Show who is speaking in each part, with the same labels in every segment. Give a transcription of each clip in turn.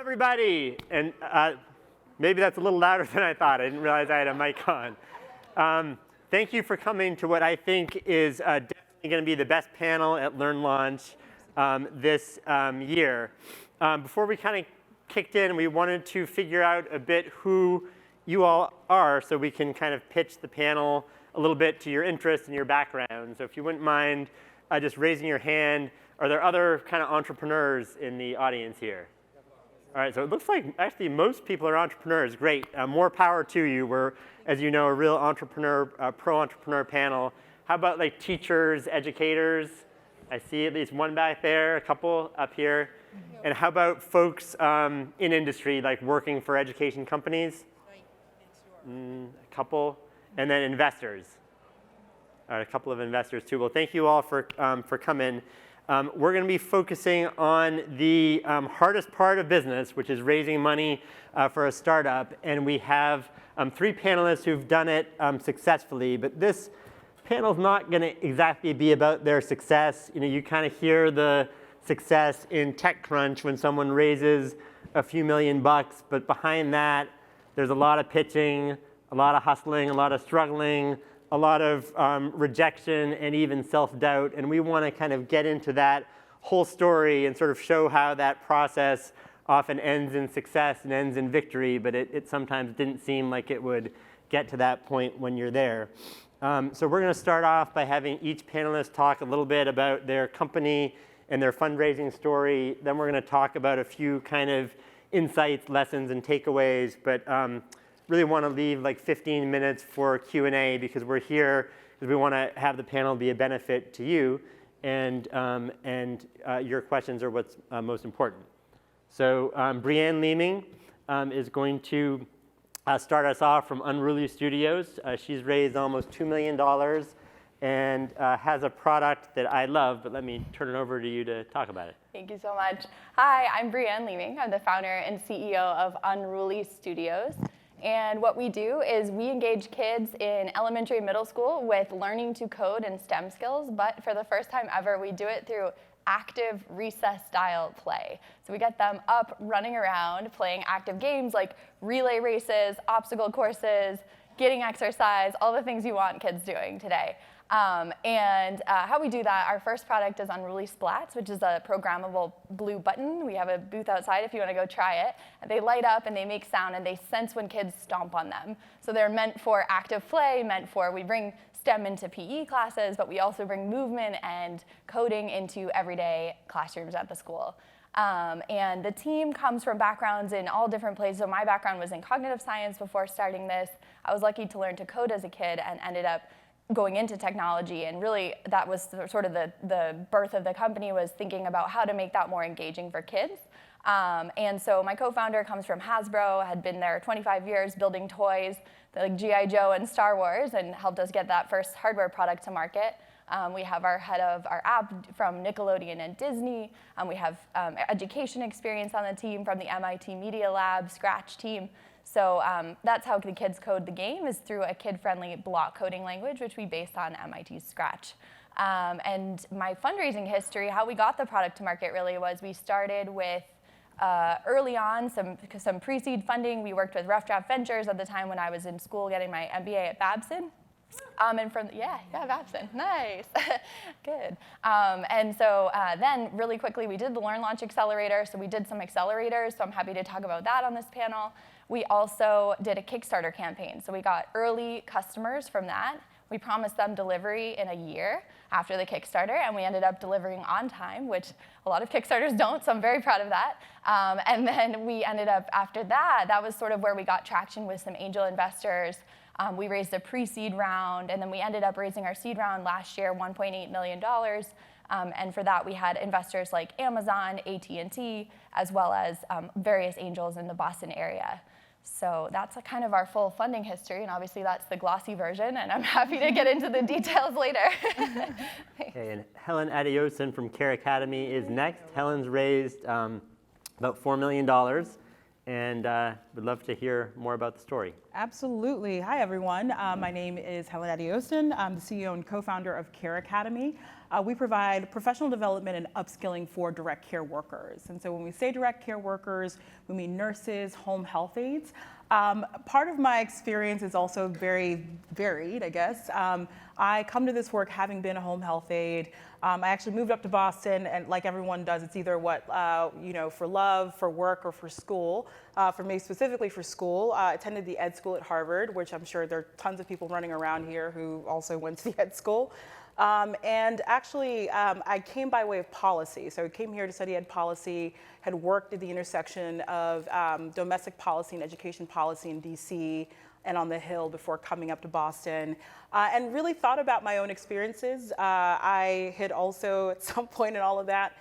Speaker 1: everybody. And maybe that's a little louder than I thought. I didn't realize I had a mic on. Thank you for coming to what I think is definitely going to be the best panel at Learn Launch this year. Before we kind of kicked in, we wanted to figure out a bit who you all are so we can kind of pitch the panel a little bit to your interests and your background. So if you wouldn't mind just raising your hand. Are there other kind of entrepreneurs in the audience here? All right, so it looks like actually most people are entrepreneurs. Great, more power to you. We're, as you know, a real entrepreneur, pro-entrepreneur panel. How about like teachers, educators? I see at least one back there, a couple up here. And how about folks in industry, like working for education companies? A couple. And then investors. All right, a couple of investors too. Well, thank you all for coming. We're going to be focusing on the hardest part of business, which is raising money for a startup. And we have 3 panelists who've done it successfully. But this panel is not going to exactly be about their success. You know, you kind of hear the success in TechCrunch when someone raises a few $million bucks. But behind that, there's a lot of pitching, a lot of hustling, a lot of struggling, a lot of rejection and even self-doubt. And we want to kind of get into that whole story and sort of show how that process often ends in success and ends in victory, but it sometimes didn't seem like it would get to that point when you're there. So we're going to start off by having each panelist talk a little bit about their company and their fundraising story. Then we're going to talk about a few kind of insights, lessons, and takeaways. But really want to leave like 15 minutes for Q&A because we're here because we want to have the panel be a benefit to you, and your questions are what's most important. So Bryanne Leeming is going to start us off from Unruly Studios. She's raised almost $2 million and has a product that I love, but let me turn it over to you to talk about it.
Speaker 2: Thank you so much. Hi, I'm Bryanne Leeming. I'm the founder and CEO of Unruly Studios. And what we do is we engage kids in elementary and middle school with learning to code and STEM skills, but for the first time ever, we do it through active recess-style play. So we get them up, running around, playing active games like relay races, obstacle courses, getting exercise, all the things you want kids doing today. How we do that, our first product is Unruly Splats, which is a programmable blue button. We have a booth outside if you want to go try it. They light up and they make sound and they sense when kids stomp on them. So they're meant for active play, we bring STEM into PE classes, but we also bring movement and coding into everyday classrooms at the school. And the team comes from backgrounds in all different places. So my background was in cognitive science before starting this. I was lucky to learn to code as a kid and ended up going into technology, and really that was sort of the birth of the company, was thinking about how to make that more engaging for kids. And so my co-founder comes from Hasbro, had been there 25 years building toys like G.I. Joe and Star Wars, and helped us get that first hardware product to market. We have our head of our app from Nickelodeon and Disney. We have education experience on the team from the MIT Media Lab Scratch team. So that's how the kids code the game, is through a kid-friendly block coding language, which we based on MIT's Scratch. And my fundraising history, how we got the product to market really was we started with early on some pre-seed funding. We worked with Rough Draft Ventures at the time when I was in school getting my MBA at Babson. And from Babson, nice, good. And so then really quickly we did the Learn Launch Accelerator. So we did some accelerators. So I'm happy to talk about that on this panel. We also did a Kickstarter campaign. So we got early customers from that. We promised them delivery in a year after the Kickstarter, and we ended up delivering on time, which a lot of Kickstarters don't, so I'm very proud of that. And then we ended up, after that, that was sort of where we got traction with some angel investors. We raised a pre-seed round, and then we ended up raising our seed round last year, $1.8 million. And for that, we had investors like Amazon, AT&T, as well as various angels in the Boston area. So that's kind of our full funding history, and obviously that's the glossy version, and I'm happy to get into the details later.
Speaker 1: Okay, and Helen Adeosun from CareAcademy is next. Helen's raised about $4 million, and would love to hear more about the story.
Speaker 3: Absolutely. Hi, everyone. My name is Helen Adeosun. I'm the CEO and co-founder of CareAcademy. we provide professional development and upskilling for direct care workers. And so when we say direct care workers, we mean nurses, home health aides. Part of my experience is also very varied, I guess. I come to this work having been a home health aide. I actually moved up to Boston, and like everyone does, it's either for love, for work, or for school. For me, specifically for school, I attended the ed school at Harvard, which I'm sure there are tons of people running around here who also went to the ed school. And actually, I came by way of policy. So I came here to study ed policy, had worked at the intersection of domestic policy and education policy in DC and on the Hill before coming up to Boston, and really thought about my own experiences. I had also, at some point in all of that,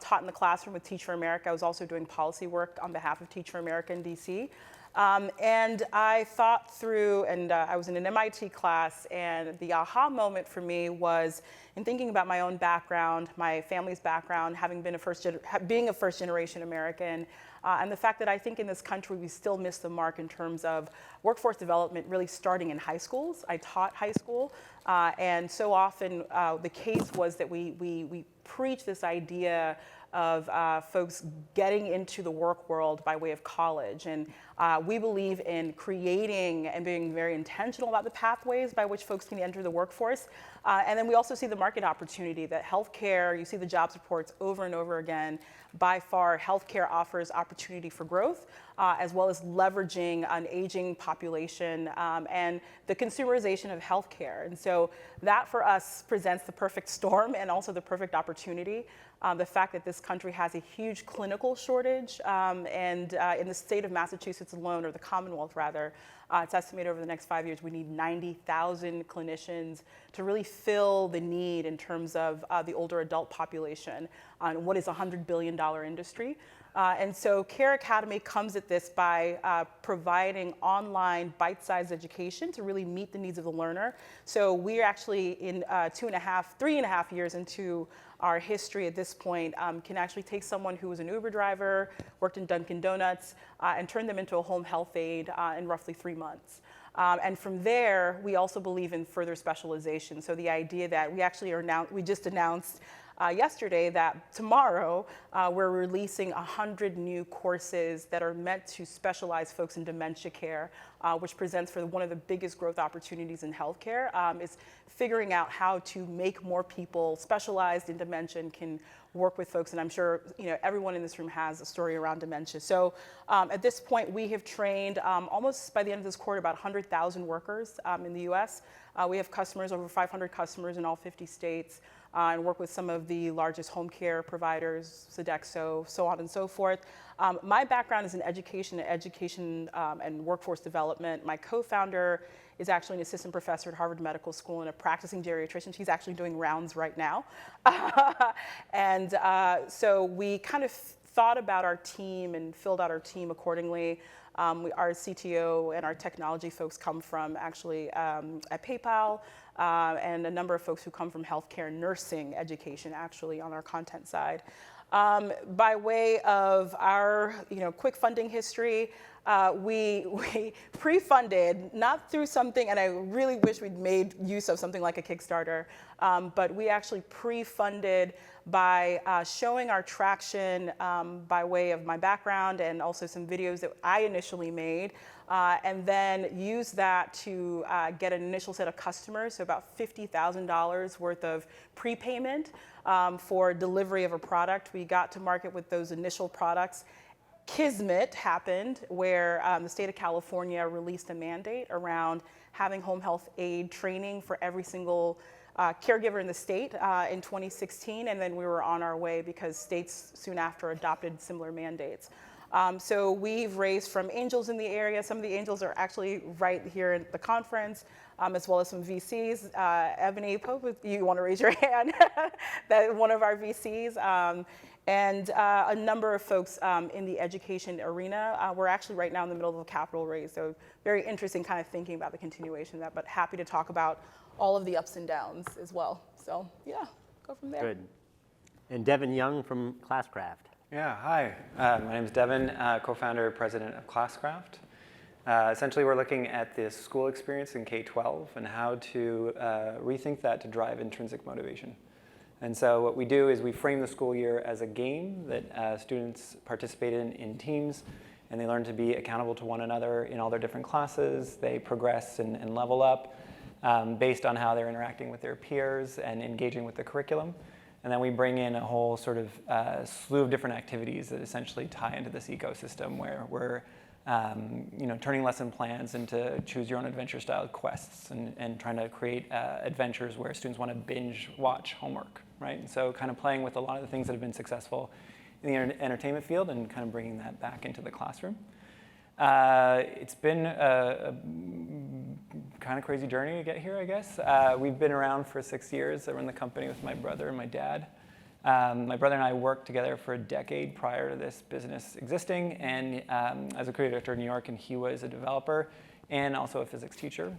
Speaker 3: taught in the classroom with Teach for America. I was also doing policy work on behalf of Teach for America in DC. And I thought through, and I was in an MIT class, and the aha moment for me was in thinking about my own background, my family's background, being a first-generation American, and the fact that I think in this country we still miss the mark in terms of workforce development really starting in high schools. I taught high school, and so often the case was that we preach this idea of folks getting into the work world by way of college. And we believe in creating and being very intentional about the pathways by which folks can enter the workforce. And then we also see the market opportunity that healthcare, you see the jobs reports over and over again. By far, healthcare offers opportunity for growth, as well as leveraging an aging population and the consumerization of healthcare. And so that for us presents the perfect storm and also the perfect opportunity. The fact that this country has a huge clinical shortage, and in the state of Massachusetts alone, or the Commonwealth rather, it's estimated over the next 5 years we need 90,000 clinicians to really fill the need in terms of the older adult population on what is a $100 billion industry. And so CareAcademy comes at this by providing online bite-sized education to really meet the needs of the learner. So we're actually in 3.5 years into our history at this point, can actually take someone who was an Uber driver, worked in Dunkin' Donuts, and turn them into a home health aide in roughly 3 months. And from there, we also believe in further specialization. So the idea that we just announced yesterday that tomorrow we're releasing 100 new courses that are meant to specialize folks in dementia care, which presents for one of the biggest growth opportunities in healthcare, is figuring out how to make more people specialized in dementia and can work with folks. And I'm sure everyone in this room has a story around dementia. So at this point, we have trained almost by the end of this quarter about 100,000 workers in the US. We have customers, over 500 customers in all 50 states. And work with some of the largest home care providers, Sodexo, so on and so forth. My background is in education and workforce development. My co-founder is actually an assistant professor at Harvard Medical School and a practicing geriatrician. She's actually doing rounds right now. And so we kind of thought about our team and filled out our team accordingly. Our CTO and our technology folks come from actually at PayPal, and a number of folks who come from healthcare nursing education actually on our content side. By way of our quick funding history, we pre-funded, not through something, and I really wish we'd made use of something like a Kickstarter, but we actually pre-funded by showing our traction by way of my background and also some videos that I initially made, and then use that to get an initial set of customers, so about $50,000 worth of prepayment for delivery of a product. We got to market with those initial products. Kismet happened where the state of California released a mandate around having home health aide training for every single caregiver in the state in 2016, and then we were on our way because states soon after adopted similar mandates. So we've raised from angels in the area. Some of the angels are actually right here at the conference, as well as some VCs. Ebony Pope, you want to raise your hand? That's one of our VCs. And a number of folks in the education arena. We're actually right now in the middle of a capital raise, so very interesting kind of thinking about the continuation of that, but happy to talk about all of the ups and downs as well. So yeah, go from there.
Speaker 1: Good. And Devin Young from ClassCraft.
Speaker 4: Yeah, hi. My name is Devin, co-founder, president of ClassCraft. Essentially, we're looking at this school experience in K-12 and how to rethink that to drive intrinsic motivation. And so what we do is we frame the school year as a game that students participate in teams, and they learn to be accountable to one another in all their different classes. They progress and level up based on how they're interacting with their peers and engaging with the curriculum. And then we bring in a whole sort of slew of different activities that essentially tie into this ecosystem where we're turning lesson plans into choose your own adventure style quests and trying to create adventures where students want to binge watch homework, right? And so kind of playing with a lot of the things that have been successful in the entertainment field and kind of bringing that back into the classroom. It's been a kind of crazy journey to get here, I guess. We've been around for 6 years. I run the company with my brother and my dad. My brother and I worked together for a decade prior to this business existing, and as a creative director in New York, and he was a developer and also a physics teacher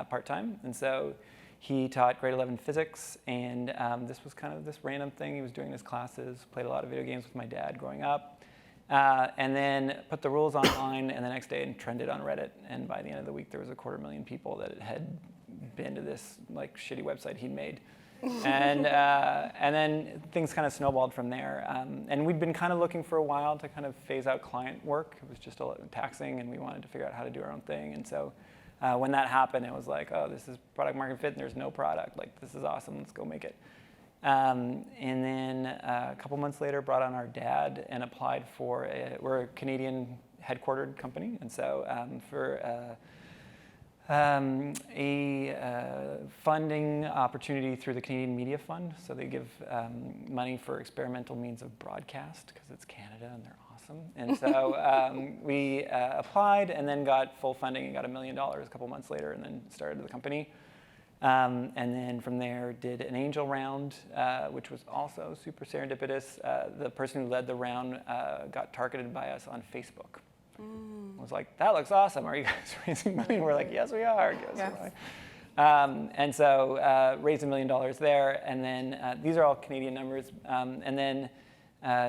Speaker 4: part-time. And so he taught grade 11 physics, and this was kind of this random thing. He was doing his classes, played a lot of video games with my dad growing up, and then put the rules online, and the next day and trended on Reddit. And by the end of the week, there was 250,000 people that had been to this like shitty website he'd made. And then things kind of snowballed from there. And we'd been kind of looking for a while to kind of phase out client work. It was just a lot taxing, and we wanted to figure out how to do our own thing. And so when that happened, it was like, oh, this is product market fit, and there's no product. Like, this is awesome. Let's go make it. And then a couple months later, brought on our dad and applied for we're a Canadian headquartered company. And so for a funding opportunity through the Canadian Media Fund. So they give money for experimental means of broadcast because it's Canada and they're awesome. And so we applied and then got full funding and got $1 million a couple months later and then started the company. And then from there did an angel round, which was also super serendipitous. The person who led the round got targeted by us on Facebook. I was like, that looks awesome. Are you guys raising money? And we're like, yes, we are. Yes. And so raised $1 million there. And then these are all Canadian numbers. And then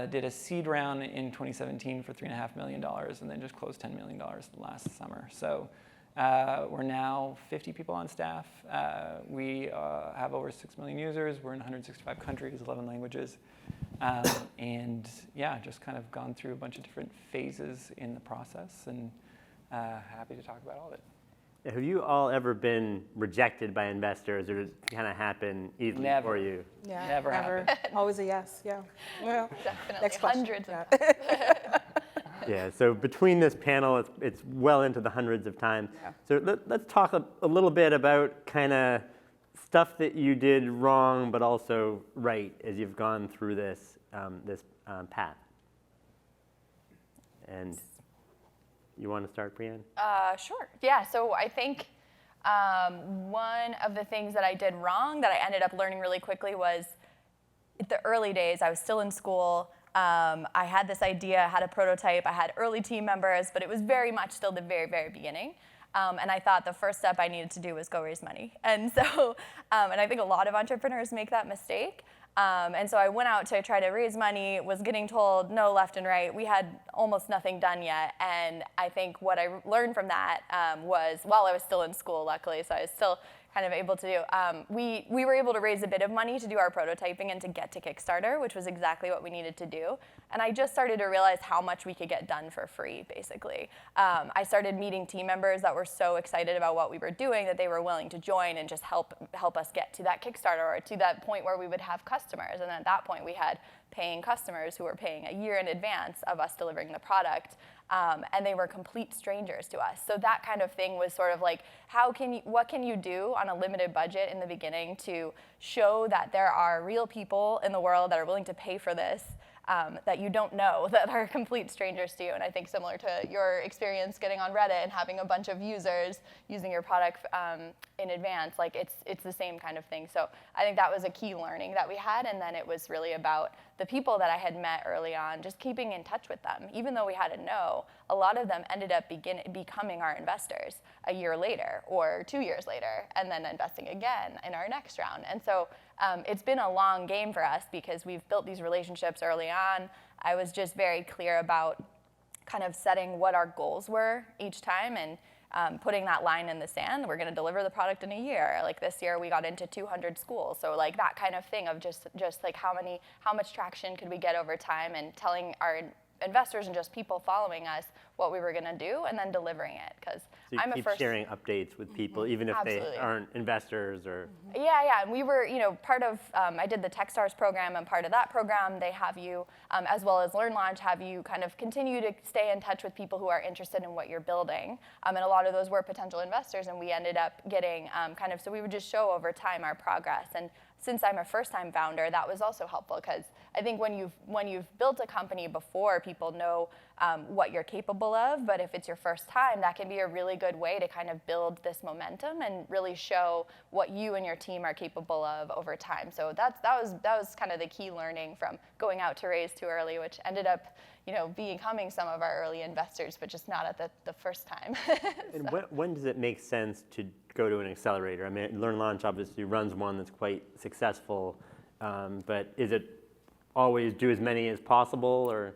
Speaker 4: did a seed round in 2017 for $3.5 million and then just closed $10 million last summer. So we're now 50 people on staff. We have over 6 million users. We're in 165 countries, 11 languages. And yeah, just kind of gone through a bunch of different phases in the process and happy to talk about all of it.
Speaker 1: Have you all ever been rejected by investors, or does it kind of happen easily for you?
Speaker 5: Yeah,
Speaker 4: Never happened.
Speaker 5: Always a yes, yeah. Well,
Speaker 2: Definitely,
Speaker 5: next question.
Speaker 2: hundreds of
Speaker 1: Yeah, so between this panel, it's well into the hundreds of times.
Speaker 5: Yeah.
Speaker 1: So let's talk a little bit about kind of stuff that you did wrong, but also right as you've gone through this path. And you want to start, Bryanne?
Speaker 2: Sure. Yeah, so I think one of the things that I did wrong that I ended up learning really quickly was at the early days, I was still in school. I had this idea, I had a prototype, I had early team members, but it was very much still the very, very beginning. And I thought the first step I needed to do was go raise money. And so, and I think a lot of entrepreneurs make that mistake. And so I went out to try to raise money, was getting told no left and right. We had almost nothing done yet. And I think what I learned from that was, while I was still in school, luckily, so I was still kind of able to do, we were able to raise a bit of money to do our prototyping and to get to Kickstarter, which was exactly what we needed to do. And I just started to realize how much we could get done for free, basically. I started meeting team members that were so excited about what we were doing that they were willing to join and just help us get to that Kickstarter or to that point where we would have customers. And at that point, we had paying customers who were paying a year in advance of us delivering the product. And they were complete strangers to us. So that kind of thing was sort of like, what can you do on a limited budget in the beginning to show that there are real people in the world that are willing to pay for this, that you don't know, that are complete strangers to you. And I think similar to your experience getting on Reddit and having a bunch of users using your product in advance, like it's the same kind of thing. So I think that was a key learning that we had. And then it was really about the people that I had met early on, just keeping in touch with them. Even though we had a no, a lot of them ended up becoming our investors a year later or 2 years later, and then investing again in our next round. And so it's been a long game for us because we've built these relationships early on. I was just very clear about kind of setting what our goals were each time. And putting that line in the sand. We're going to deliver the product in a year. Like this year, we got into 200 schools. So like that kind of thing of just like how much traction could we get over time, and telling our investors and just people following us what we were going to do, and then delivering it. Because
Speaker 1: So you keep sharing updates with people, even if
Speaker 2: Absolutely.
Speaker 1: they aren't investors or.
Speaker 2: Yeah, and we were, part of, I did the TechStars program, and part of that program, they have you, as well as Learn Launch, have you kind of continue to stay in touch with people who are interested in what you're building. And a lot of those were potential investors, and we ended up getting so we would just show over time our progress. And since I'm a first-time founder, that was also helpful, because I think when you've built a company before, people know what you're capable of. But if it's your first time, that can be a really good way to kind of build this momentum and really show what you and your team are capable of over time. So that was kind of the key learning from going out to raise too early, which ended up becoming some of our early investors, but just not at the first time.
Speaker 1: And when does it make sense to go to an accelerator? I mean, Learn Launch obviously runs one that's quite successful, but is it always do as many as possible, or?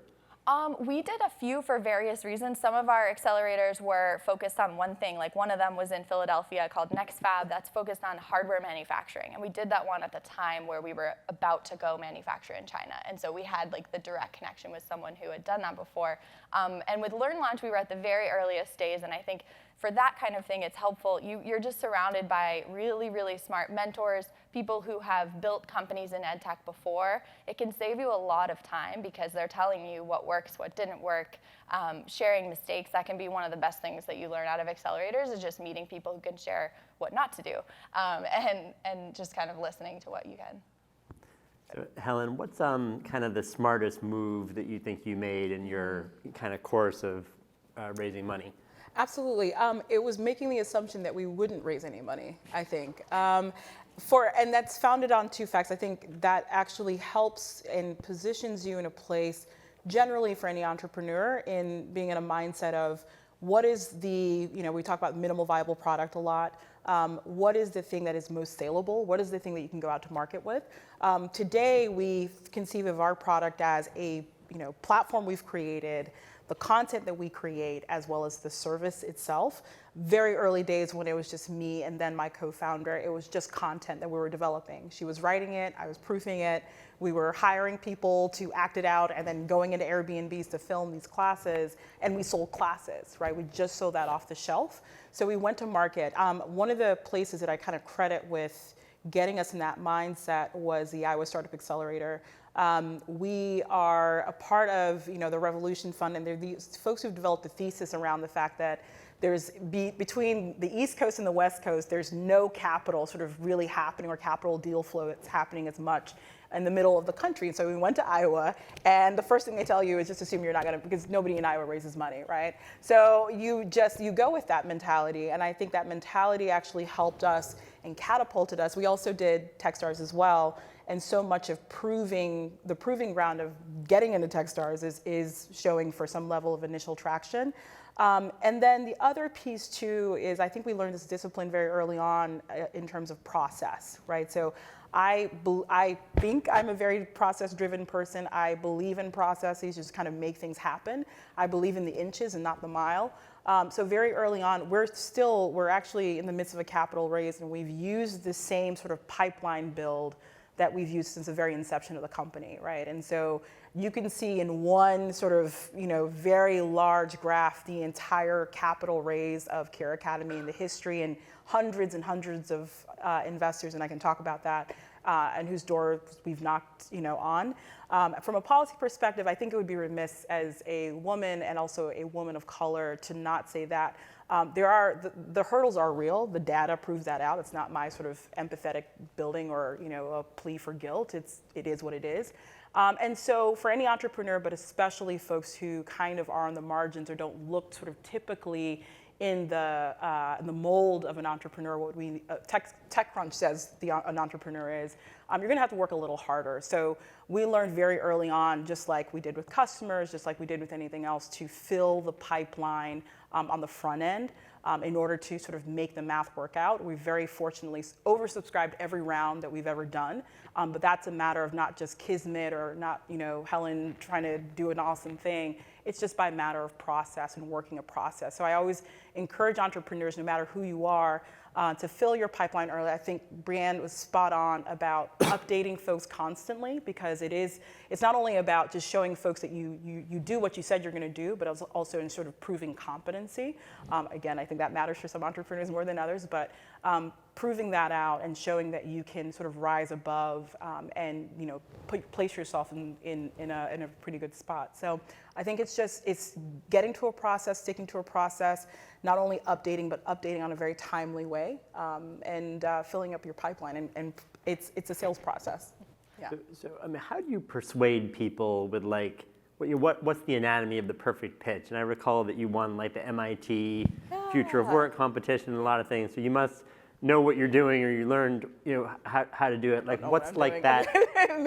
Speaker 2: We did a few for various reasons. Some of our accelerators were focused on one thing. Like one of them was in Philadelphia called NextFab, that's focused on hardware manufacturing. And we did that one at the time where we were about to go manufacture in China. And so we had like the direct connection with someone who had done that before. And with Learn Launch, we were at the very earliest days. And I think for that kind of thing, it's helpful. You're just surrounded by really, really smart mentors, people who have built companies in edtech before. It can save you a lot of time because they're telling you what works, what didn't work, sharing mistakes. That can be one of the best things that you learn out of accelerators, is just meeting people who can share what not to do, and just kind of listening to what you can.
Speaker 1: So Helen, what's kind of the smartest move that you think you made in your kind of course of raising money?
Speaker 5: Absolutely. It was making the assumption that we wouldn't raise any money, I think. And that's founded on two facts. I think that actually helps and positions you in a place, generally for any entrepreneur, in being in a mindset of what is the, we talk about minimal viable product a lot. What is the thing that is most saleable? What is the thing that you can go out to market with? Today, we conceive of our product as a platform we've created, the content that we create, as well as the service itself. Very early days when it was just me and then my co-founder, it was just content that we were developing. She was writing it, I was proofing it. We were hiring people to act it out and then going into Airbnbs to film these classes, and we sold classes, right? We just sold that off the shelf. So we went to market. One of the places that I kind of credit with getting us in that mindset was the Iowa Startup Accelerator. We are a part of the Revolution Fund, and they're these folks who've developed a thesis around the fact that between the East Coast and the West Coast, there's no capital sort of really happening, or capital deal flow that's happening as much in the middle of the country. And so we went to Iowa, and the first thing they tell you is just assume you're not gonna, because nobody in Iowa raises money, right? So you go with that mentality, and I think that mentality actually helped us and catapulted us. We also did TechStars as well, and so much of the proving ground of getting into TechStars is showing for some level of initial traction. And then the other piece too is I think we learned this discipline very early on in terms of process, right? So I think I'm a very process-driven person. I believe in processes, just kind of make things happen. I believe in the inches and not the mile. So very early on, we're actually in the midst of a capital raise, and we've used the same sort of pipeline build that we've used since the very inception of the company, right? And so you can see in one sort of, very large graph, the entire capital raise of CareAcademy and the history, and hundreds of investors, and I can talk about that, and whose doors we've knocked, on. From a policy perspective, I think it would be remiss as a woman and also a woman of color to not say that. The hurdles are real. The data proves that out. It's not my sort of empathetic building or a plea for guilt. It is what it is. And so for any entrepreneur, but especially folks who kind of are on the margins or don't look sort of typically in the mold of an entrepreneur, what we TechCrunch says an entrepreneur is, you're going to have to work a little harder. So we learned very early on, just like we did with customers, just like we did with anything else, to fill the pipeline on the front end in order to sort of make the math work out. We very fortunately oversubscribed every round that we've ever done, but that's a matter of not just kismet or not, Helen trying to do an awesome thing.
Speaker 3: It's just by matter of process and working a process. So I always encourage entrepreneurs, no matter who you are, to fill your pipeline early. I think Bryanne was spot on about updating folks constantly, because it's not only about just showing folks that you do what you said you're going to do, but also in sort of proving competency. Again, I think that matters for some entrepreneurs more than others, but proving that out and showing that you can sort of rise above and place yourself in a pretty good spot. So I think it's getting to a process, sticking to a process, not only updating, but updating on a very timely way, and filling up your pipeline. And it's a sales process. Yeah.
Speaker 1: So I mean, how do you persuade people with like, what's the anatomy of the perfect pitch? And I recall that you won like the MIT Future of Work competition and a lot of things. So you must know what you're doing, or you learned how to do it. Like, what's like that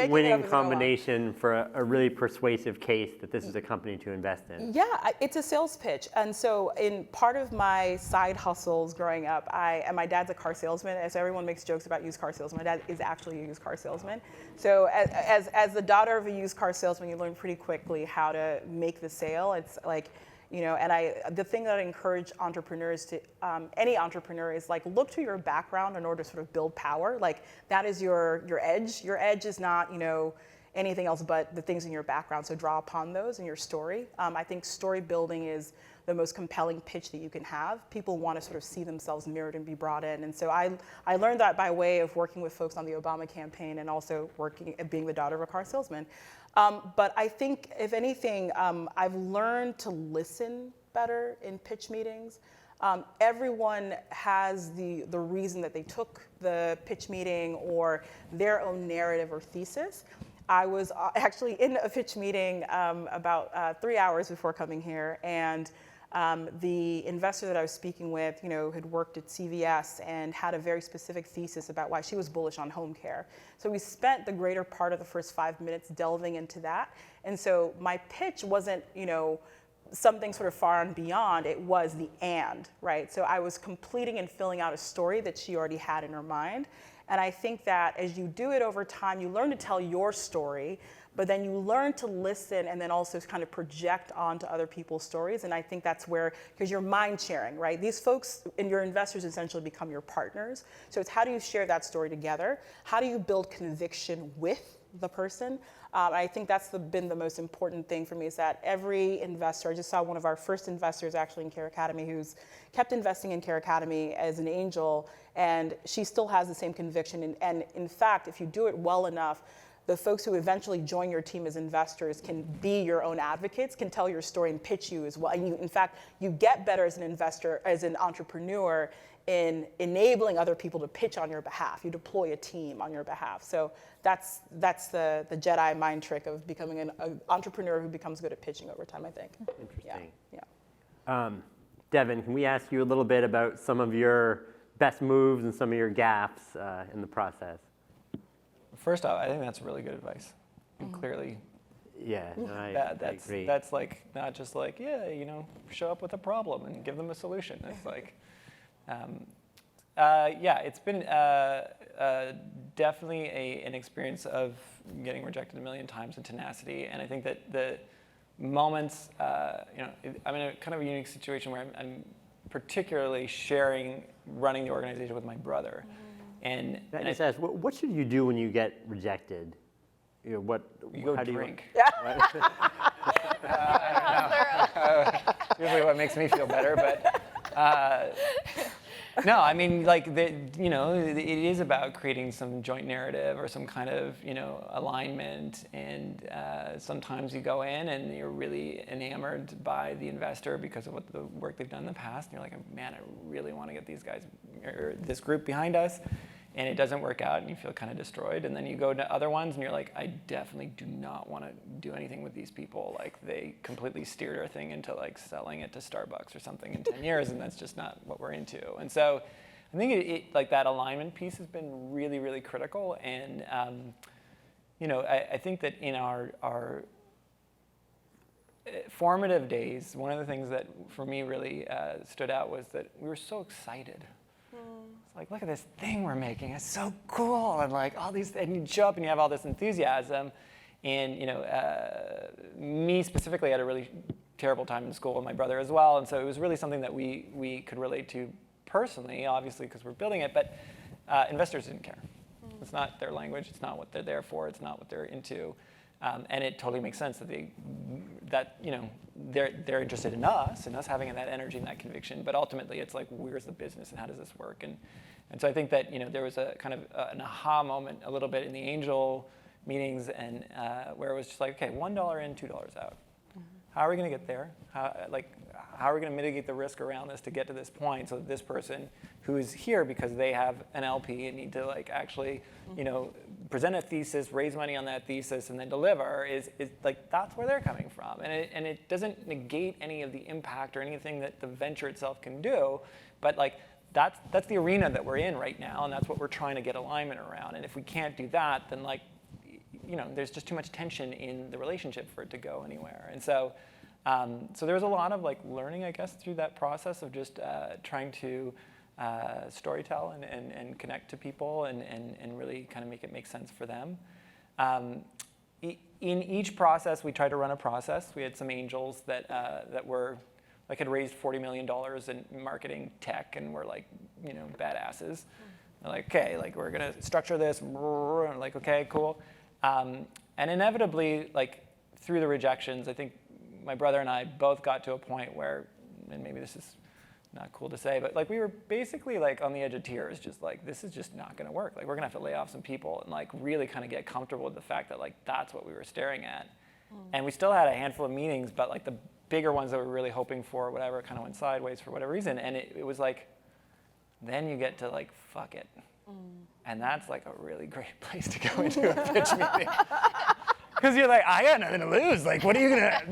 Speaker 1: winning combination for a really persuasive case that this is a company to invest in?
Speaker 3: Yeah, it's a sales pitch. And so in part of my side hustles growing up, and my dad's a car salesman, as everyone makes jokes about used car salesman. My dad is actually a used car salesman. So as the daughter of a used car salesman, you learn pretty quickly how to make the sale. It's like, and the thing that I encourage entrepreneurs to, any entrepreneur, is like, look to your background in order to sort of build power. Like, that is your edge. Your edge is not, anything else but the things in your background. So draw upon those in your story. I think story building is the most compelling pitch that you can have. People want to sort of see themselves mirrored and be brought in. And so I learned that by way of working with folks on the Obama campaign, and also being the daughter of a car salesman. But I think, if anything, I've learned to listen better in pitch meetings. Everyone has the reason that they took the pitch meeting, or their own narrative or thesis. I was actually in a pitch meeting about 3 hours before coming here, and the investor that I was speaking with, had worked at CVS and had a very specific thesis about why she was bullish on home care. So we spent the greater part of the first 5 minutes delving into that. And so my pitch wasn't, something sort of far and beyond. It was the and, right? So I was completing and filling out a story that she already had in her mind. And I think that as you do it over time, you learn to tell your story, but then you learn to listen and then also kind of project onto other people's stories. And I think that's where, because you're mind sharing, right? These folks and your investors essentially become your partners. So it's, how do you share that story together? How do you build conviction with the person? I think that's been the most important thing for me, is that every investor, I just saw one of our first investors actually in CareAcademy, who's kept investing in CareAcademy as an angel, and she still has the same conviction. And in fact, if you do it well enough, the folks who eventually join your team as investors can be your own advocates, can tell your story and pitch you as well. And in fact, you get better as an investor, as an entrepreneur, in enabling other people to pitch on your behalf. You deploy a team on your behalf. So that's the Jedi mind trick of becoming an entrepreneur who becomes good at pitching over time, I think.
Speaker 1: Interesting.
Speaker 3: Yeah.
Speaker 1: Devin, can we ask you a little bit about some of your best moves and some of your gaps in the process?
Speaker 4: First off, I think that's really good advice. And clearly,
Speaker 1: Yeah, no, I agree.
Speaker 4: That's like, not just like, show up with a problem and give them a solution. It's like, it's been definitely an experience of getting rejected a million times and tenacity. And I think that the moments, I'm in a kind of a unique situation where I'm particularly running the organization with my brother. And
Speaker 1: I just ask, what should you do when you get rejected?
Speaker 4: You go drink. Usually what makes me feel better, but no, I mean, like, it is about creating some joint narrative or some kind of, alignment. And sometimes you go in and you're really enamored by the investor because of what the work they've done in the past. And you're like, man, I really want to get these guys or this group behind us. And it doesn't work out and you feel kind of destroyed. And then you go to other ones and you're like, I definitely do not want to do anything with these people. Like, they completely steered our thing into like selling it to Starbucks or something in 10 years, and that's just not what we're into. And so I think it like that alignment piece has been really, really critical. And I think that in our formative days, one of the things that for me really stood out was that we were so excited. It's like, look at this thing we're making. It's so cool. And like all these, and you show up and you have all this enthusiasm. And me specifically, I had a really terrible time in school, and my brother as well. And so it was really something that we could relate to personally, obviously, because we're building it. But investors didn't care. It's not their language. It's not what they're there for. It's not what they're into. And it totally makes sense that they're interested in us and us having that energy and that conviction. But ultimately, it's like, where's the business and how does this work? And so I think that there was a kind of an aha moment a little bit in the angel meetings, and where it was just like, okay, $1 in, $2 out. How are we going to get there? How are we going to mitigate the risk around this to get to this point so that this person who is here because they have an LP and need to like actually, present a thesis, raise money on that thesis, and then deliver is like, that's where they're coming from. And it doesn't negate any of the impact or anything that the venture itself can do, but like, that's the arena that we're in right now, and that's what we're trying to get alignment around. And if we can't do that, then like, there's just too much tension in the relationship for it to go anywhere. And so there was a lot of like learning, I guess, through that process of just trying to storytell and connect to people and really kind of make it make sense for them. In each process, we tried to run a process. We had some angels that were like had raised $40 million in marketing tech and were like, badasses. They're like, okay, like we're gonna structure this. And like, okay, cool. And inevitably, like through the rejections, I think my brother and I both got to a point where, and maybe this is not cool to say, but like we were basically like on the edge of tears, just like, this is just not gonna work. Like we're gonna have to lay off some people and like really kind of get comfortable with the fact that like that's what we were staring at. And we still had a handful of meetings, but like the bigger ones that we were really hoping for, whatever, kind of went sideways for whatever reason. And it was like, then you get to like, fuck it. And that's like a really great place to go into a pitch meeting. Because you're like, I got nothing to lose. Like, what are you gonna,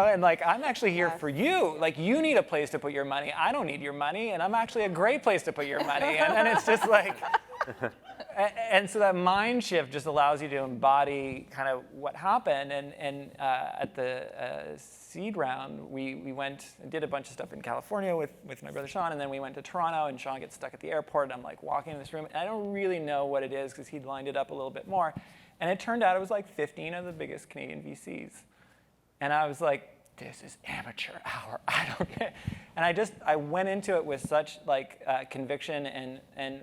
Speaker 4: and like, I'm actually here for you. Like, you need a place to put your money. I don't need your money, and I'm actually a great place to put your money. And then it's just like, and so that mind shift just allows you to embody kind of what happened. And at the seed round, we went and did a bunch of stuff in California with my brother Sean, and then we went to Toronto, and Sean gets stuck at the airport, and I'm like walking in this room, and I don't really know what it is because he'd lined it up a little bit more. And it turned out it was like 15 of the biggest Canadian VCs. And I was like, this is amateur hour, I don't get it. And I went into it with such like conviction and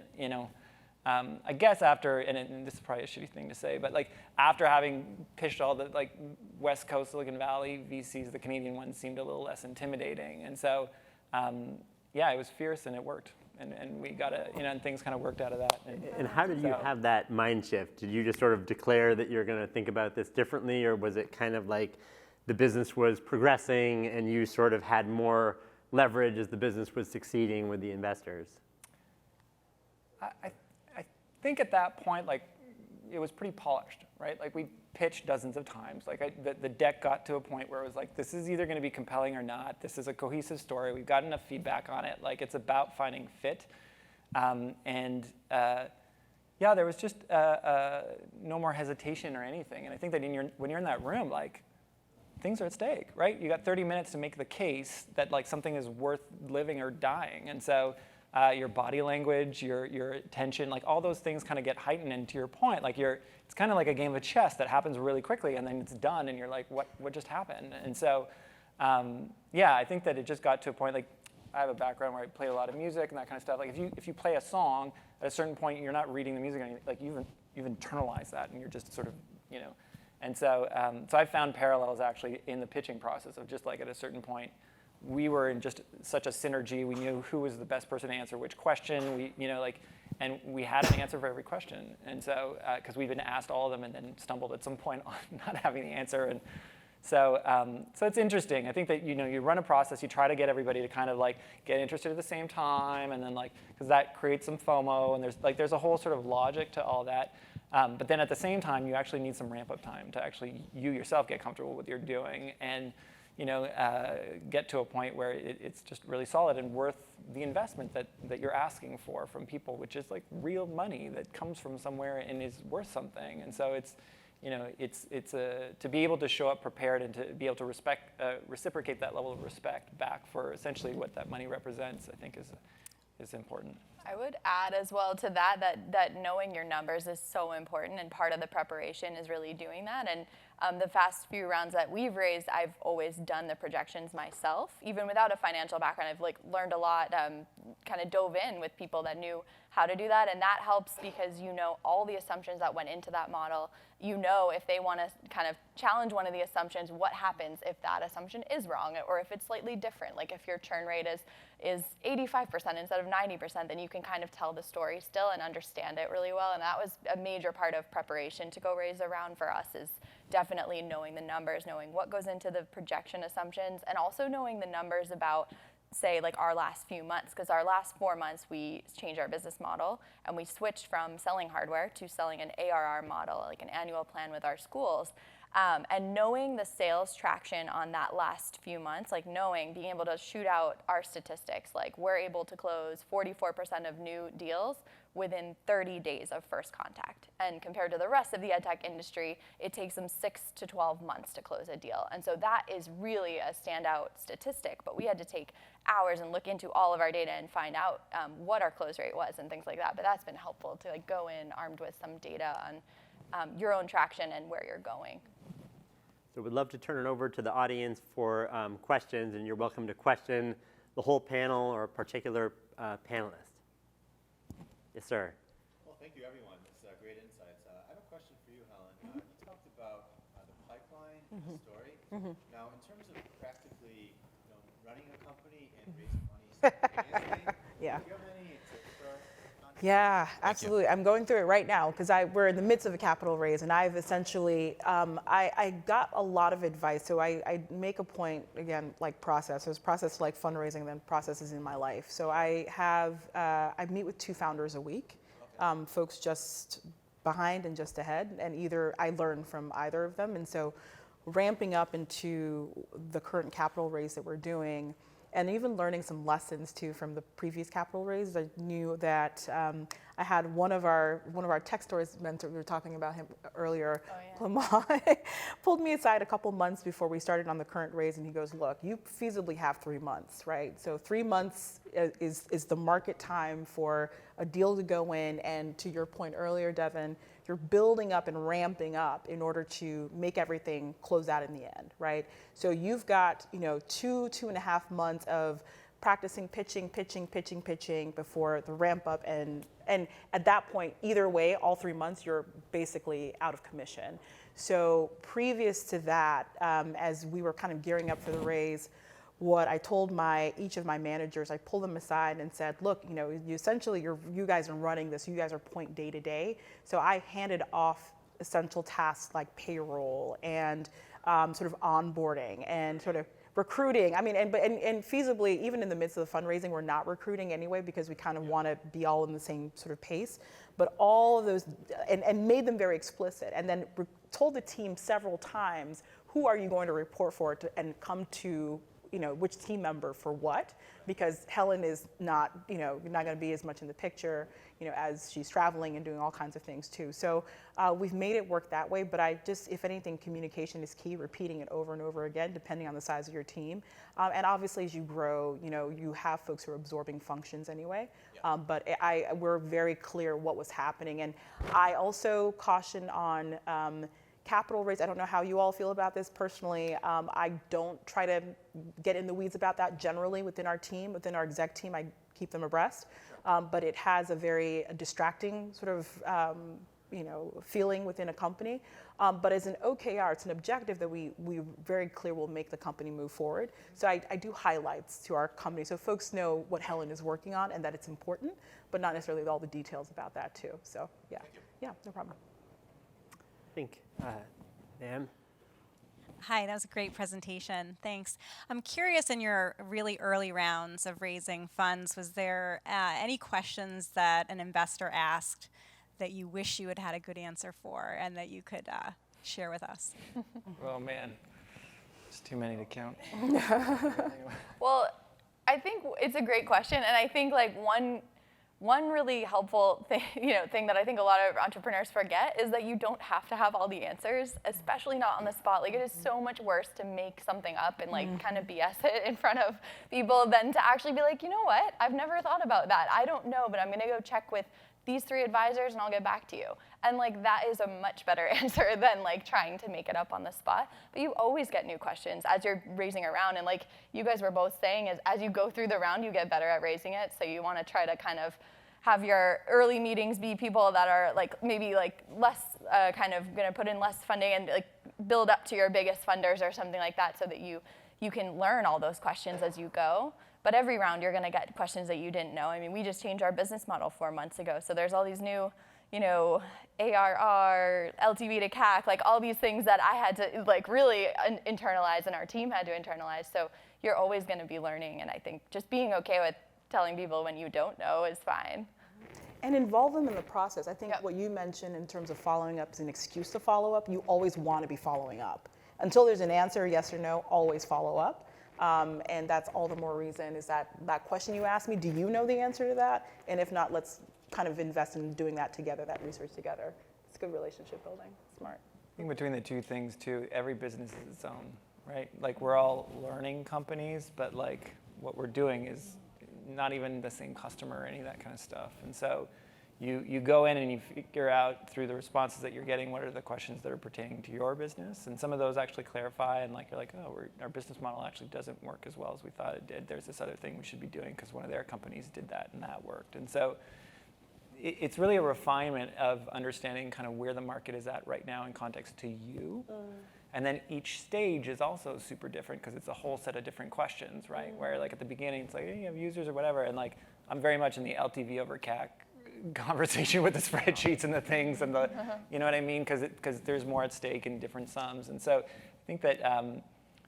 Speaker 4: I guess after, and this is probably a shitty thing to say, but like after having pitched all the like West Coast Silicon Valley VCs, the Canadian ones seemed a little less intimidating. And so, yeah, it was fierce and it worked. And we got it, and things kind of worked out of that.
Speaker 1: And how did you have that mind shift? Did you just sort of declare that you're going to think about this differently, or was it kind of like the business was progressing and you sort of had more leverage as the business was succeeding with the investors?
Speaker 4: I think at that point, like, it was pretty polished, right? Like, we pitched dozens of times. Like, the deck got to a point where it was like, this is either going to be compelling or not. This is a cohesive story. We've got enough feedback on it. Like, it's about finding fit. Yeah, there was just no more hesitation or anything. And I think that when you're in that room, like, things are at stake, right? You got 30 minutes to make the case that like something is worth living or dying. And so your body language, your attention, like all those things kind of get heightened. And to your point, like it's kind of like a game of chess that happens really quickly and then it's done and you're like, what just happened? And so, yeah, I think that it just got to a point, like I have a background where I play a lot of music and that kind of stuff. Like if you play a song, at a certain point, you're not reading the music, like you've internalized that and you're just sort of, And so, so I found parallels actually in the pitching process of just like at a certain point, we were in just such a synergy. We knew who was the best person to answer which question. And we had an answer for every question. And so, because we've been asked all of them and then stumbled at some point on not having the answer. And so, so it's interesting. I think that you run a process. You try to get everybody to kind of like get interested at the same time, and then like because that creates some FOMO. And there's a whole sort of logic to all that. But then at the same time, you actually need some ramp-up time to actually you yourself get comfortable with what you're doing and get to a point where it's just really solid and worth the investment that you're asking for from people, which is like real money that comes from somewhere and is worth something. And so it's to be able to show up prepared and to be able to reciprocate that level of respect back for essentially what that money represents, I think is important.
Speaker 2: I would add as well to that knowing your numbers is so important, and part of the preparation is really doing that. And The past few rounds that we've raised, I've always done the projections myself. Even without a financial background, I've learned a lot, kind of dove in with people that knew how to do that, and that helps because you know all the assumptions that went into that model. You know if they want to kind of challenge one of the assumptions, what happens if that assumption is wrong, or if it's slightly different. Like if your churn rate is 85% instead of 90%, then you can kind of tell the story still and understand it really well. And that was a major part of preparation to go raise a round for us, is definitely knowing the numbers, knowing what goes into the projection assumptions, and also knowing the numbers about, say, like our last few months, because our last 4 months we changed our business model and we switched from selling hardware to selling an ARR model, like an annual plan with our schools. And knowing the sales traction on that last few months, like being able to shoot out our statistics, like we're able to close 44% of new deals within 30 days of first contact. And compared to the rest of the edtech industry, it takes them 6 to 12 months to close a deal. And so that is really a standout statistic, but we had to take hours and look into all of our data and find out what our close rate was and things like that. But that's been helpful to go in armed with some data on your own traction and where you're going.
Speaker 1: So we'd love to turn it over to the audience for questions, and you're welcome to question the whole panel or a particular panelist. Yes, sir.
Speaker 6: Well, thank you, everyone. It's great insights. I have a question for you, Helen. You talked about the pipeline and the story. Now, in terms of practically running a company and raising money simultaneously,
Speaker 5: Yeah.
Speaker 6: do you have any tips for us?
Speaker 5: Yeah, absolutely. I'm going through it right now because we're in the midst of a capital raise, and I've essentially, I got a lot of advice. So I make a point, again, like process. There's process like fundraising, then processes in my life. So I meet with 2 founders a week, folks just behind and just ahead, and either I learn from either of them. And so ramping up into the current capital raise that we're doing, and even learning some lessons too from the previous capital raise. I knew that I had one of our tech stories mentor, we were talking about him earlier, Clement, pulled me aside a couple months before we started on the current raise, and he goes, look, you feasibly have 3 months, right? So 3 months is the market time for a deal to go in, and to your point earlier, Devin, you're building up and ramping up in order to make everything close out in the end, right? So you've got 2.5 months of practicing pitching before the ramp up, and at that point, either way, all 3 months, you're basically out of commission. So previous to that, as we were kind of gearing up for the raise, what I told each of my managers, I pulled them aside and said, look, essentially you guys are running this, you guys are point day to day. So I handed off essential tasks like payroll and sort of onboarding and sort of recruiting. I mean, and feasibly, even in the midst of the fundraising, we're not recruiting anyway because we kind of want to be all in the same sort of pace. But all of those, and made them very explicit, and then told the team several times, who are you going to report for and come to, which team member for what, because Helen is not going to be as much in the picture, as she's traveling and doing all kinds of things too. So we've made it work that way, but if anything, communication is key, repeating it over and over again, depending on the size of your team. And obviously as you grow, you have folks who are absorbing functions anyway, but we're very clear what was happening. And I also caution on capital raise. I don't know how you all feel about this personally. I don't try to get in the weeds about that generally within our team, within our exec team. I keep them abreast, but it has a very distracting sort of feeling within a company. But as an OKR, it's an objective that we very clear will make the company move forward. So I do highlights to our company so folks know what Helen is working on and that it's important, but not necessarily all the details about that too. So yeah, no problem.
Speaker 1: I think, ma'am.
Speaker 7: Hi, that was a great presentation. Thanks. I'm curious, in your really early rounds of raising funds, was there any questions that an investor asked that you wish you had had a good answer for and that you could share with us?
Speaker 4: Oh man, it's too many to count.
Speaker 2: Well, I think it's a great question, and I think one really helpful thing that I think a lot of entrepreneurs forget is that you don't have to have all the answers, especially not on the spot. Like, it is so much worse to make something up and kind of BS it in front of people than to actually be like, you know what, I've never thought about that. I don't know, but I'm gonna go check with these 3 advisors and I'll get back to you. And like that is a much better answer than like trying to make it up on the spot. But you always get new questions as you're raising a round. And like you guys were both saying, is as you go through the round, you get better at raising it. So you want to try to kind of have your early meetings be people that are like maybe like less kind of going to put in less funding and like build up to your biggest funders or something like that, so that you can learn all those questions as you go. But every round you're going to get questions that you didn't know. I mean, we just changed our business model 4 months ago, so there's all these new, you know, ARR, LTV to CAC, like all these things that I had to like really internalize and our team had to internalize. So you're always going to be learning, and I think just being okay with telling people when you don't know is fine.
Speaker 5: And involve them in the process. I think what you mentioned in terms of following up is an excuse to follow up. You always want to be following up. Until there's an answer, yes or no, always follow up. And that's all the more reason is that question you asked me, do you know the answer to that? And if not, let's kind of invest in doing that together, that research together. It's good relationship building, smart.
Speaker 4: I think between the two things too, every business is its own, right? Like we're all learning companies, but like what we're doing is not even the same customer or any of that kind of stuff. And so you go in and you figure out through the responses that you're getting what are the questions that are pertaining to your business. And some of those actually clarify, and like you're like, oh, our business model actually doesn't work as well as we thought it did. There's this other thing we should be doing because one of their companies did that and that worked. And so it's really a refinement of understanding kind of where the market is at right now in context to you. And then each stage is also super different because it's a whole set of different questions, right? Where like at the beginning, it's like, hey, you have users or whatever. And like, I'm very much in the LTV over CAC conversation with the spreadsheets and the things and the, you know what I mean? Because there's more at stake in different sums. And so I think that,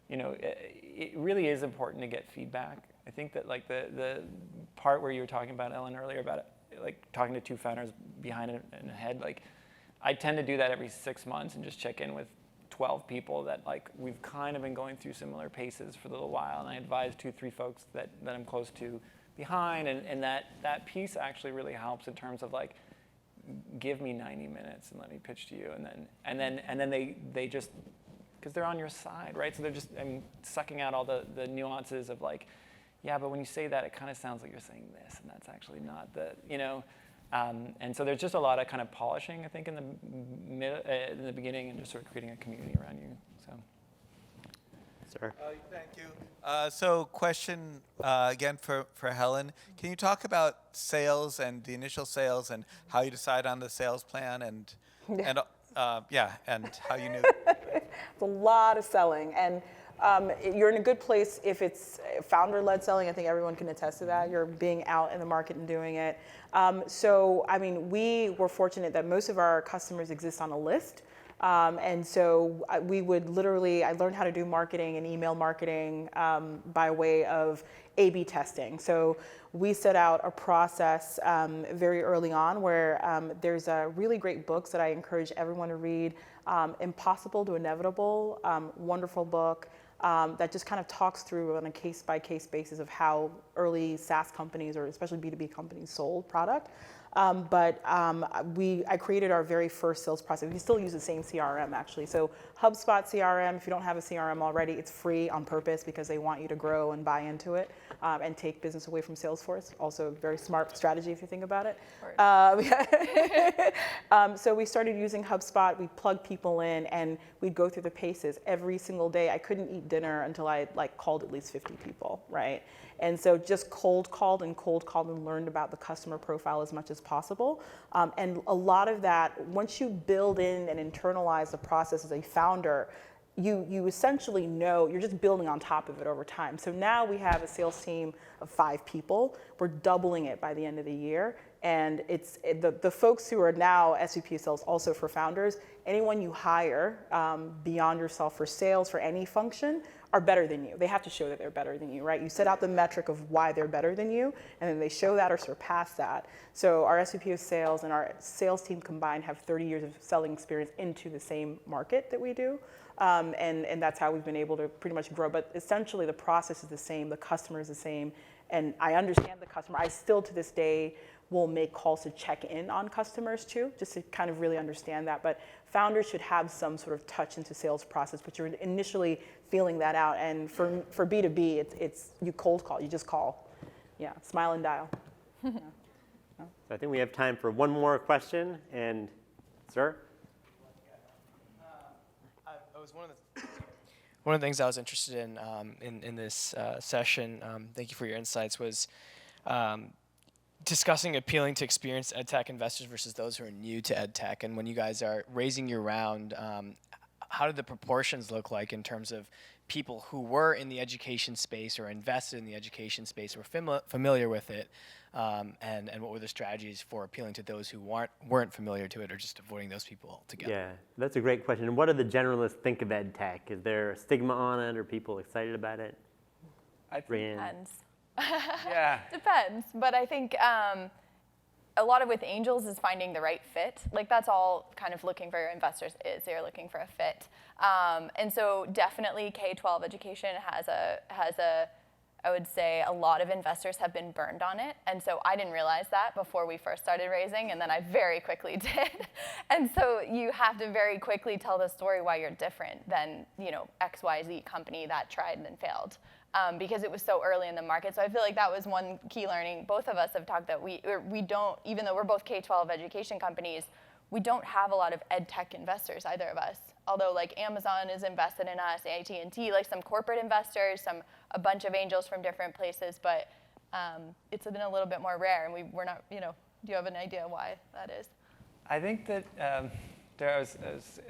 Speaker 4: you know, it really is important to get feedback. I think that like the part where you were talking about, Ellen, earlier about like talking to two founders behind and ahead, like I tend to do that every 6 months and just check in with 12 people that like we've kind of been going through similar paces for a little while, and I advise 2-3 folks that I'm close to behind, and that piece actually really helps in terms of like give me 90 minutes and let me pitch to you, and then they just, because they're on your side, right? So they're just sucking out all the nuances of like, yeah, but when you say that, it kind of sounds like you're saying this, and that's actually not the, you know. And so there's just a lot of kind of polishing, I think, in the beginning, and just sort of creating a community around you. So,
Speaker 1: Sir.
Speaker 6: Thank you. So question again for Helen. Can you talk about sales and the initial sales and how you decide on the sales plan and how you knew?
Speaker 5: It's a lot of selling, and you're in a good place if it's founder-led selling. I think everyone can attest to that. You're being out in the market and doing it. So, I mean, we were fortunate that most of our customers exist on a list. And so we would literally, I learned how to do marketing and email marketing by way of A/B testing. So we set out a process very early on where there's a really great books that I encourage everyone to read. Impossible to Inevitable, wonderful book. That just kind of talks through on a case-by-case basis of how early SaaS companies, or especially B2B companies, sold product. I created our very first sales process. We still use the same CRM, actually. So HubSpot CRM, if you don't have a CRM already, it's free on purpose because they want you to grow and buy into it and take business away from Salesforce. Also a very smart strategy if you think about it. So we started using HubSpot. We plugged people in, and we'd go through the paces every single day. I couldn't eat dinner until I called at least 50 people, right? And so just cold called and learned about the customer profile as much as possible. And a lot of that, once you build in and internalize the process as a founder, you essentially know, you're just building on top of it over time. So now we have a sales team of 5 people. We're doubling it by the end of the year. And it's the folks who are now SVP of sales, also for founders, anyone you hire beyond yourself for sales for any function are better than you. They have to show that they're better than you, right? You set out the metric of why they're better than you, and then they show that or surpass that. So our SVP of sales and our sales team combined have 30 years of selling experience into the same market that we do. And that's how we've been able to pretty much grow. But essentially the process is the same, the customer is the same, and I understand the customer. I still to this day will make calls to check in on customers too, just to kind of really understand that. But founders should have some sort of touch into sales process, but you're initially feeling that out. And for B2B, it's you cold call, you just call. Yeah, smile and dial.
Speaker 1: So I think we have time for one more question, and Sir?
Speaker 8: I was one of the things I was interested in this session. Thank you for your insights. Was discussing appealing to experienced edtech investors versus those who are new to edtech. And when you guys are raising your round, how did the proportions look like in terms of people who were in the education space or invested in the education space or familiar with it, and what were the strategies for appealing to those who weren't familiar to it or just avoiding those people altogether?
Speaker 1: Yeah, that's a great question. And what do the generalists think of ed tech? Is there a stigma on it? Are people excited about it? Bryanne?
Speaker 2: Depends.
Speaker 4: Yeah.
Speaker 2: Depends, but I think a lot of with angels is finding the right fit. Like that's all kind of looking for your investors is. They're looking for a fit. And so definitely K-12 education has a, I would say a lot of investors have been burned on it. And so I didn't realize that before we first started raising, and then I very quickly did. And so you have to very quickly tell the story why you're different than, you know, XYZ company that tried and failed. Because it was so early in the market. So I feel like that was one key learning. Both of us have talked that we don't, even though we're both K-12 education companies, we don't have a lot of ed tech investors, either of us. Although like Amazon is invested in us, AT&T, like some corporate investors, a bunch of angels from different places, but it's been a little bit more rare, and we're not, you know, do you have an idea why that is?
Speaker 4: I think that I was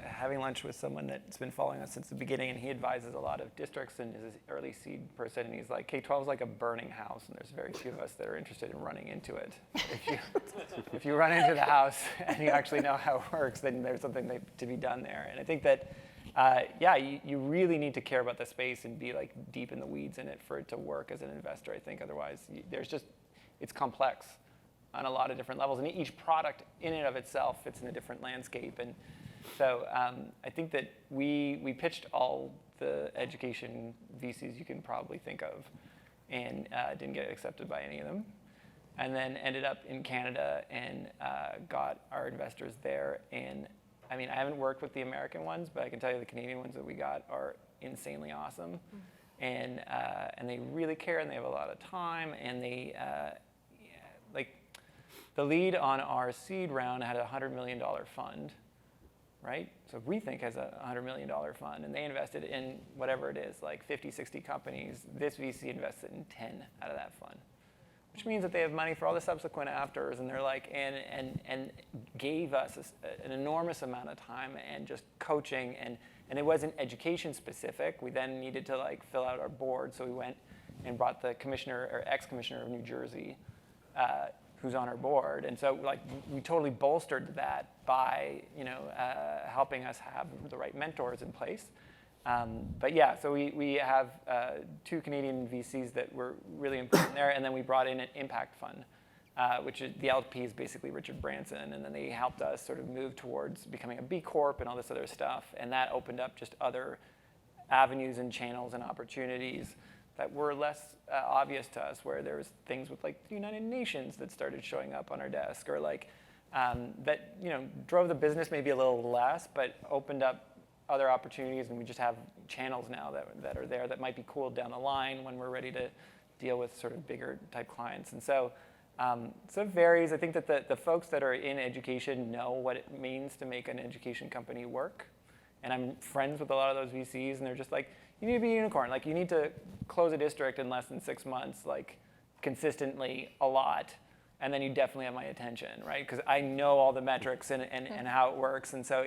Speaker 4: having lunch with someone that's been following us since the beginning, and he advises a lot of districts and is an early seed person, and he's like, K-12 is like a burning house, and there's very few of us that are interested in running into it. If you run into the house and you actually know how it works, then there's something to be done there. And I think that, yeah, you really need to care about the space and be like deep in the weeds in it for it to work as an investor, I think. Otherwise, it's complex on a lot of different levels, and each product in and of itself fits in a different landscape. And so I think that we pitched all the education VCs you can probably think of, and didn't get accepted by any of them. And then ended up in Canada and got our investors there. And I mean, I haven't worked with the American ones, but I can tell you the Canadian ones that we got are insanely awesome. And they really care, and they have a lot of time, and they, like, the lead on our seed round had a $100 million fund, right? So Rethink has a $100 million fund, and they invested in whatever it is, like 50, 60 companies. This VC invested in 10 out of that fund, which means that they have money for all the subsequent afters, and they're like, and gave us an enormous amount of time and just coaching, and it wasn't education specific. We then needed to like fill out our board, so we went and brought the commissioner or ex-commissioner of New Jersey, who's on our board, and so like we totally bolstered that by helping us have the right mentors in place. But yeah, so we have 2 Canadian VCs that were really important there, and then we brought in an impact fund, which is the LP is basically Richard Branson, and then they helped us sort of move towards becoming a B Corp and all this other stuff, and that opened up just other avenues and channels and opportunities that were less obvious to us, where there was things with like the United Nations that started showing up on our desk, or like that drove the business maybe a little less, but opened up other opportunities, and we just have channels now that are there that might be cool down the line when we're ready to deal with sort of bigger type clients. And so it varies. I think that the folks that are in education know what it means to make an education company work. And I'm friends with a lot of those VCs, and they're just like, you need to be a unicorn. Like, you need to close a district in less than 6 months, like consistently a lot, and then you definitely have my attention, right? Because I know all the metrics and how it works. And so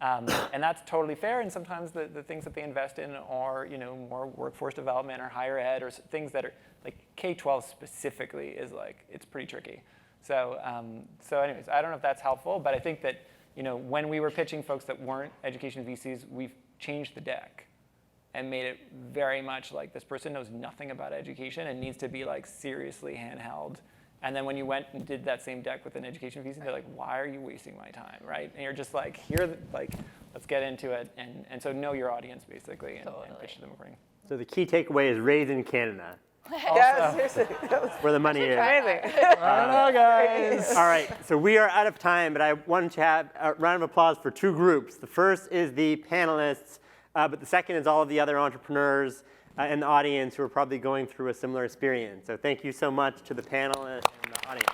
Speaker 4: and that's totally fair. And sometimes the things that they invest in are more workforce development or higher ed, or things that are like K-12 specifically is like, it's pretty tricky. So anyways, I don't know if that's helpful, but I think that when we were pitching folks that weren't education VCs, we've changed the deck and made it very much like, this person knows nothing about education and needs to be like seriously handheld. And then when you went and did that same deck with an education VC, they're like, why are you wasting my time, right? And you're just like, let's get into it. And so know your audience, basically, and pitch to them accordingly.
Speaker 1: So the key takeaway is raise in Canada.
Speaker 5: Yeah, seriously.
Speaker 1: Where the money is.
Speaker 5: Amazing.
Speaker 4: I don't know, guys.
Speaker 1: All right, so we are out of time, but I want to have a round of applause for 2 groups. The first is the panelists, but the second is all of the other entrepreneurs in the audience who are probably going through a similar experience. So thank you so much to the panelists and the audience.